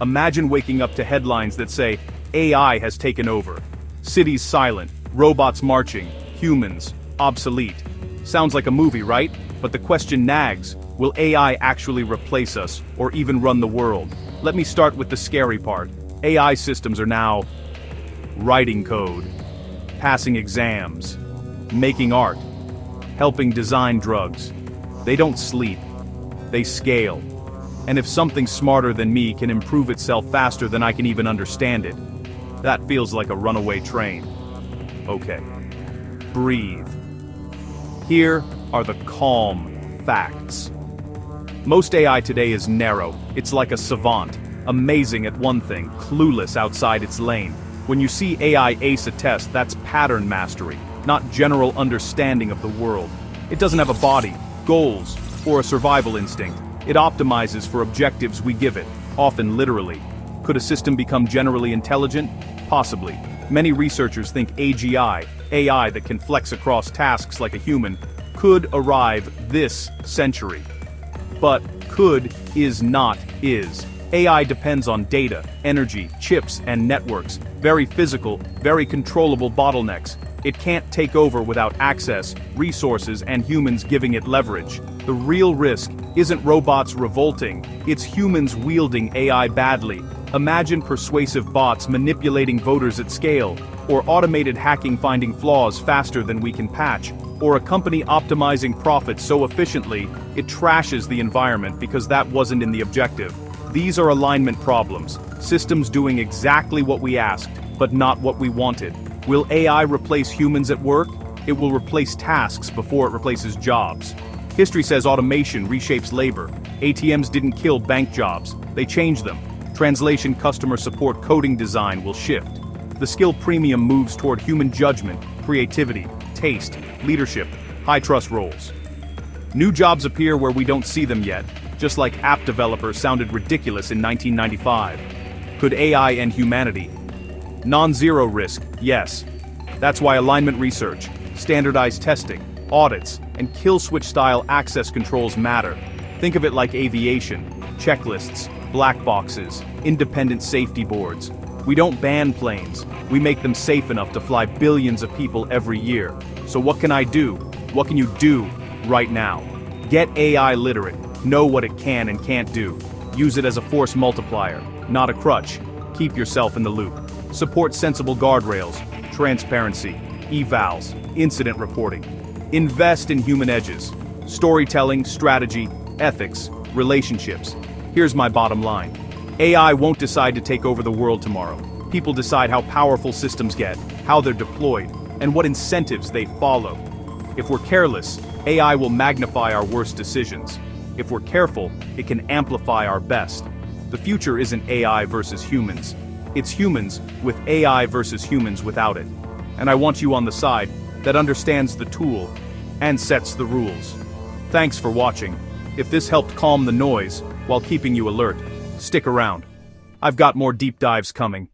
Imagine waking up to headlines that say, AI has taken over. Cities silent, robots marching, humans obsolete. Sounds like a movie, right? But the question nags, will AI actually replace us, or even run the world? Let me start with the scary part. AI systems are now writing code, passing exams, making art, helping design drugs. They don't sleep, they scale. And if something smarter than me can improve itself faster than I can even understand it, that feels like a runaway train. Okay. Breathe. Here are the calm facts. Most AI today is narrow. It's like a savant, amazing at one thing, clueless outside its lane. When you see AI ace a test, that's pattern mastery, not general understanding of the world. It doesn't have a body, goals, or a survival instinct. It optimizes for objectives we give it, often literally. Could a system become generally intelligent? Possibly. Many researchers think AGI, AI that can flex across tasks like a human, could arrive this century. But could is not is. AI depends on data, energy, chips, and networks. Very physical, very controllable bottlenecks. It can't take over without access, resources, and humans giving it leverage. The real risk isn't robots revolting, it's humans wielding AI badly. Imagine persuasive bots manipulating voters at scale, or automated hacking finding flaws faster than we can patch, or a company optimizing profits so efficiently it trashes the environment because that wasn't in the objective. These are alignment problems, systems doing exactly what we asked, but not what we wanted. Will AI replace humans at work? It will replace tasks before it replaces jobs. History says automation reshapes labor. ATMs didn't kill bank jobs, they changed them. Translation, customer support, coding design will shift. The skill premium moves toward human judgment, creativity, taste, leadership, high-trust roles. New jobs appear where we don't see them yet, just like app developers sounded ridiculous in 1995. Could AI end humanity? Non-zero risk, yes. That's why alignment research, standardized testing, audits, and kill-switch-style access controls matter. Think of it like aviation, checklists, black boxes, independent safety boards. We don't ban planes, we make them safe enough to fly billions of people every year. So what can I do? What can you do right now? Get AI literate, know what it can and can't do. Use it as a force multiplier, not a crutch. Keep yourself in the loop. Support sensible guardrails, transparency, evals, incident reporting. Invest in human edges, storytelling, strategy, ethics, relationships. Here's my bottom line. AI won't decide to take over the world tomorrow. People decide how powerful systems get, how they're deployed, and what incentives they follow. If we're careless, AI will magnify our worst decisions. If we're careful, it can amplify our best. The future isn't AI versus humans. It's humans with AI versus humans without it. And I want you on the side that understands the tool and sets the rules. Thanks for watching. If this helped calm the noise while keeping you alert, stick around. I've got more deep dives coming.